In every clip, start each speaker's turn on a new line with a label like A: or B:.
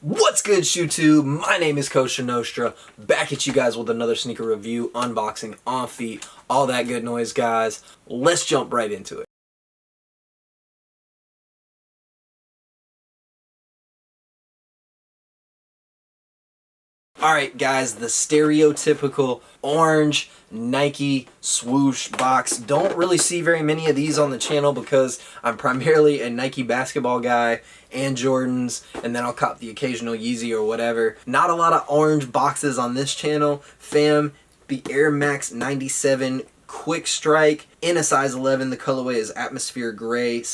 A: What's good, YouTube? My name is Kosha Nostra, back at you guys with another sneaker review, unboxing, on feet, all that good noise, guys. Let's jump right into it. Alright guys, the stereotypical orange Nike swoosh box. Don't really see very many of these on the channel because I'm primarily a Nike basketball guy and Jordans, and then I'll cop the occasional Yeezy or whatever. Not a lot of orange boxes on this channel. Fam, the Air Max 97 Quick Strike in a size 11. The colorway is Atmosphere Gray /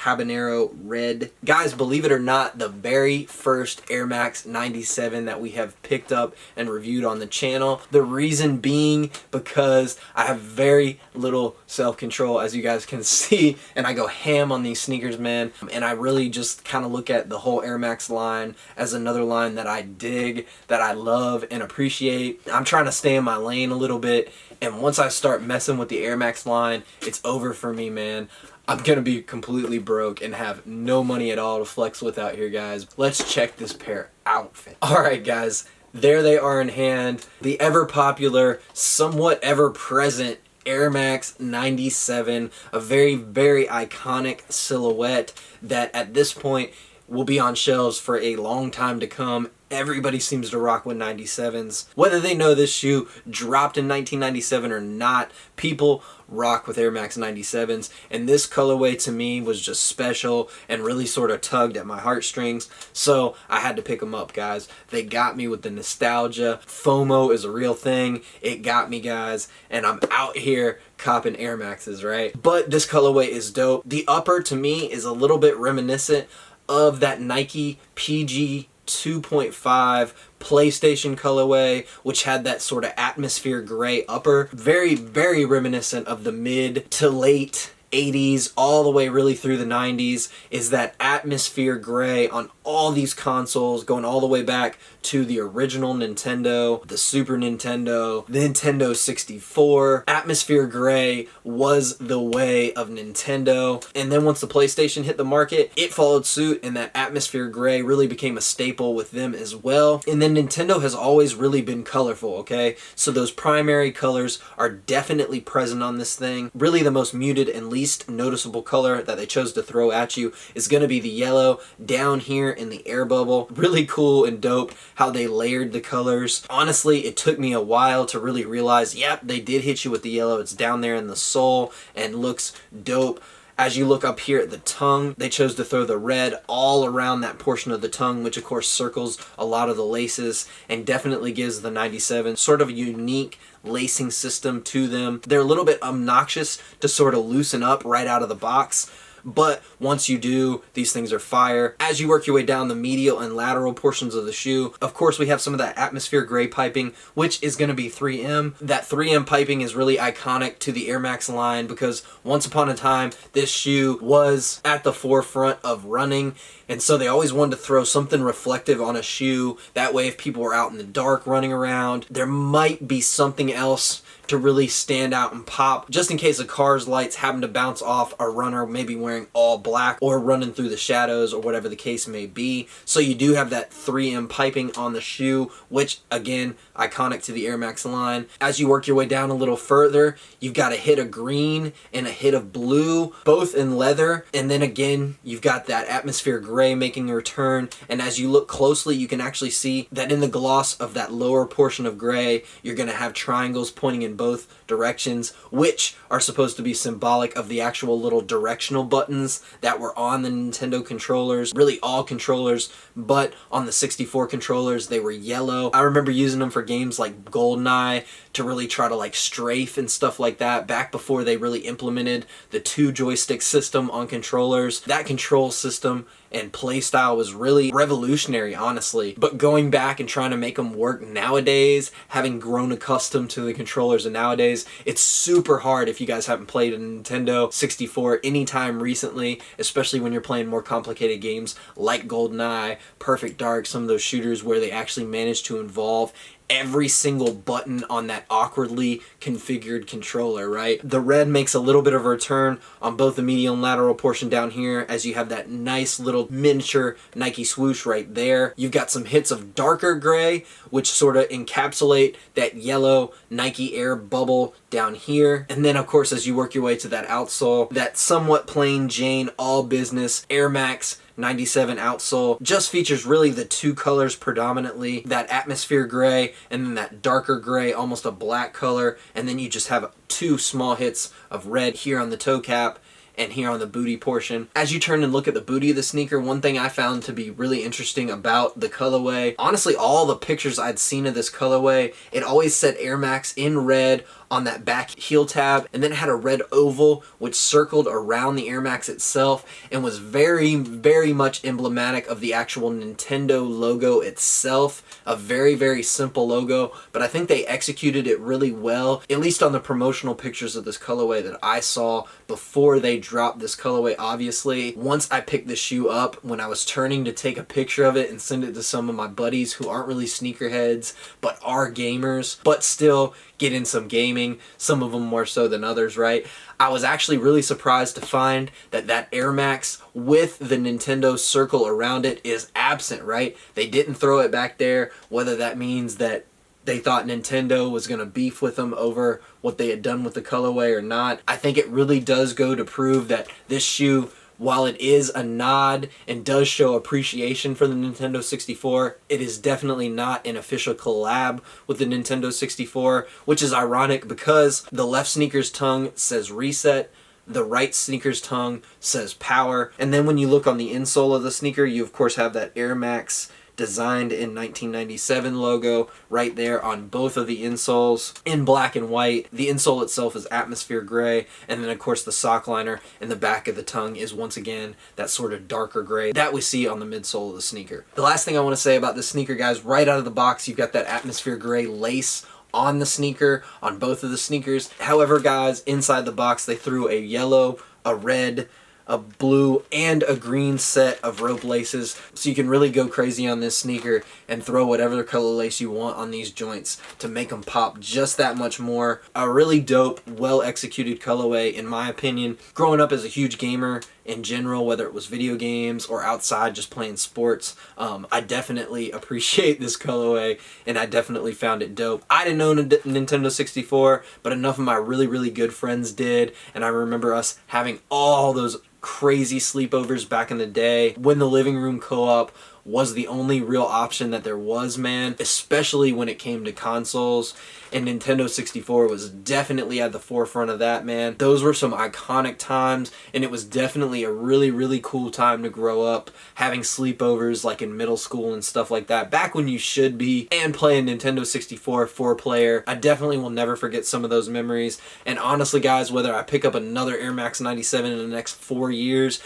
A: Habanero Red. Guys, believe it or not, the very first Air Max 97 that we have picked up and reviewed on the channel. The reason being because I have very little self-control, as you guys can see, and I go ham on these sneakers, man. And I really just kind of look at the whole Air Max line as another line that I dig, that I love and appreciate. I'm trying to stay in my lane a little bit, and once I start messing with the Air Max line, it's over for me, man. I'm gonna be completely broke and have no money at all to flex with out here, guys. Let's check this pair outfit. Alright guys, there they are in hand. The ever popular, somewhat ever present Air Max 97. A very, very iconic silhouette that at this point will be on shelves for a long time to come. Everybody seems to rock with 97s. Whether they know this shoe dropped in 1997 or not, people rock with Air Max 97s. And this colorway to me was just special and really sort of tugged at my heartstrings. So I had to pick them up, guys. They got me with the nostalgia. FOMO is a real thing. It got me, guys. And I'm out here copping Air Maxes, right? But this colorway is dope. The upper to me is a little bit reminiscent of that Nike PG 2.5 PlayStation colorway, which had that sort of atmosphere gray upper. Very, very reminiscent of the mid to late 80s all the way really through the 90s is that atmosphere gray on all these consoles, going all the way back to the original Nintendo, the Super Nintendo, the Nintendo 64. Atmosphere gray was the way of Nintendo, and then once the PlayStation hit the market, it followed suit, and that atmosphere gray really became a staple with them as well. And then Nintendo has always really been colorful, okay? So those primary colors are definitely present on this thing. Really the most muted and least noticeable color that they chose to throw at you is going to be the yellow down here in the air bubble. Really cool and dope how they layered the colors. Honestly, it took me a while to really realize, yep, they did hit you with the yellow. It's down there in the sole and looks dope. As you look up here at the tongue, they chose to throw the red all around that portion of the tongue, which of course circles a lot of the laces and definitely gives the 97 sort of a unique lacing system to them. They're a little bit obnoxious to sort of loosen up right out of the box, but once you do, these things are fire. As you work your way down the medial and lateral portions of the shoe, of course we have some of that atmosphere gray piping, which is going to be 3M. That 3M piping is really iconic to the Air Max line because once upon a time, this shoe was at the forefront of running, and so they always wanted to throw something reflective on a shoe. That way if people were out in the dark running around, there might be something else to really stand out and pop, just in case a car's lights happen to bounce off a runner maybe wearing all black or running through the shadows or whatever the case may be. So you do have that 3M piping on the shoe, which again, iconic to the Air Max line. As you work your way down a little further, you've got a hit of green and a hit of blue, both in leather, and then again you've got that atmosphere gray making a return. And as you look closely, you can actually see that in the gloss of that lower portion of gray, you're going to have triangles pointing in both directions, which are supposed to be symbolic of the actual little directional buttons that were on the Nintendo controllers. Really all controllers, but on the 64 controllers they were yellow. I remember using them for games like GoldenEye to really try to like strafe and stuff like that back before they really implemented the 2 joystick system on controllers. That control system and playstyle was really revolutionary, honestly. But going back and trying to make them work nowadays, having grown accustomed to the controllers and nowadays, it's super hard if you guys haven't played a Nintendo 64 anytime recently, especially when you're playing more complicated games like GoldenEye, Perfect Dark, some of those shooters where they actually managed to involve every single button on that awkwardly configured controller, right? The red makes a little bit of a return on both the medial and lateral portion down here, as you have that nice little miniature Nike swoosh right there. You've got some hits of darker gray, which sort of encapsulate that yellow Nike Air bubble down here. And then of course, as you work your way to that outsole, that somewhat plain Jane all business Air Max 97 outsole just features really the two colors predominantly, that atmosphere gray and then that darker gray, almost a black color, and then you just have two small hits of red here on the toe cap and here on the booty portion. As you turn and look at the booty of the sneaker, one thing I found to be really interesting about the colorway, honestly all the pictures I'd seen of this colorway, it always said Air Max in red on that back heel tab, and then it had a red oval which circled around the Air Max itself and was very, very much emblematic of the actual Nintendo logo itself. A very, very simple logo, but I think they executed it really well, at least on the promotional pictures of this colorway that I saw before they dropped this colorway. Obviously, once I picked the shoe up, when I was turning to take a picture of it and send it to some of my buddies who aren't really sneakerheads but are gamers, but still get in some gaming, some of them more so than others, right? I was actually really surprised to find that that Air Max with the Nintendo circle around it is absent, right? They didn't throw it back there, whether that means that they thought Nintendo was going to beef with them over what they had done with the colorway or not. I think it really does go to prove that this shoe, while it is a nod and does show appreciation for the Nintendo 64, it is definitely not an official collab with the Nintendo 64, which is ironic because the left sneaker's tongue says reset, the right sneaker's tongue says power, and then when you look on the insole of the sneaker, you of course have that Air Max designed in 1997 logo right there on both of the insoles in black and white. The insole itself is atmosphere gray, and then of course the sock liner in the back of the tongue is once again that sort of darker gray that we see on the midsole of the sneaker. The last thing I want to say about this sneaker, guys, right out of the box you've got that atmosphere gray lace on the sneaker, on both of the sneakers. However, guys, inside the box they threw a yellow, a red, a blue, and a green set of rope laces, so you can really go crazy on this sneaker and throw whatever color lace you want on these joints to make them pop just that much more. A really dope, well executed colorway in my opinion. Growing up as a huge gamer in general, whether it was video games or outside just playing sports, I definitely appreciate this colorway and I definitely found it dope. I didn't own a Nintendo 64, but enough of my really, really good friends did, and I remember us having all those crazy sleepovers back in the day when the living room co-op was the only real option that there was, man, especially when it came to consoles, and Nintendo 64 was definitely at the forefront of that, man. Those were some iconic times, and it was definitely a really, really cool time to grow up, having sleepovers like in middle school and stuff like that, back when you should be, and playing Nintendo 64 4-player. I definitely will never forget some of those memories, and honestly, guys, whether I pick up another Air Max 97 in the next 4 years,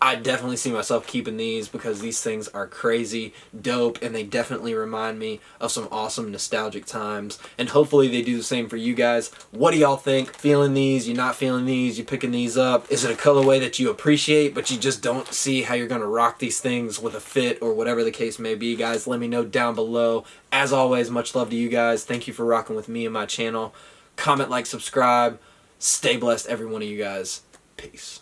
A: I definitely see myself keeping these because these things are crazy dope and they definitely remind me of some awesome nostalgic times, and hopefully they do the same for you guys. What do y'all think? Feeling these? You not feeling these? You picking these up? Is it a colorway that you appreciate but you just don't see how you're gonna rock these things with a fit or whatever the case may be? Guys, let me know down below. As always, much love to you guys. Thank you for rocking with me and my channel. Comment, like, subscribe. Stay blessed, every one of you guys. Peace.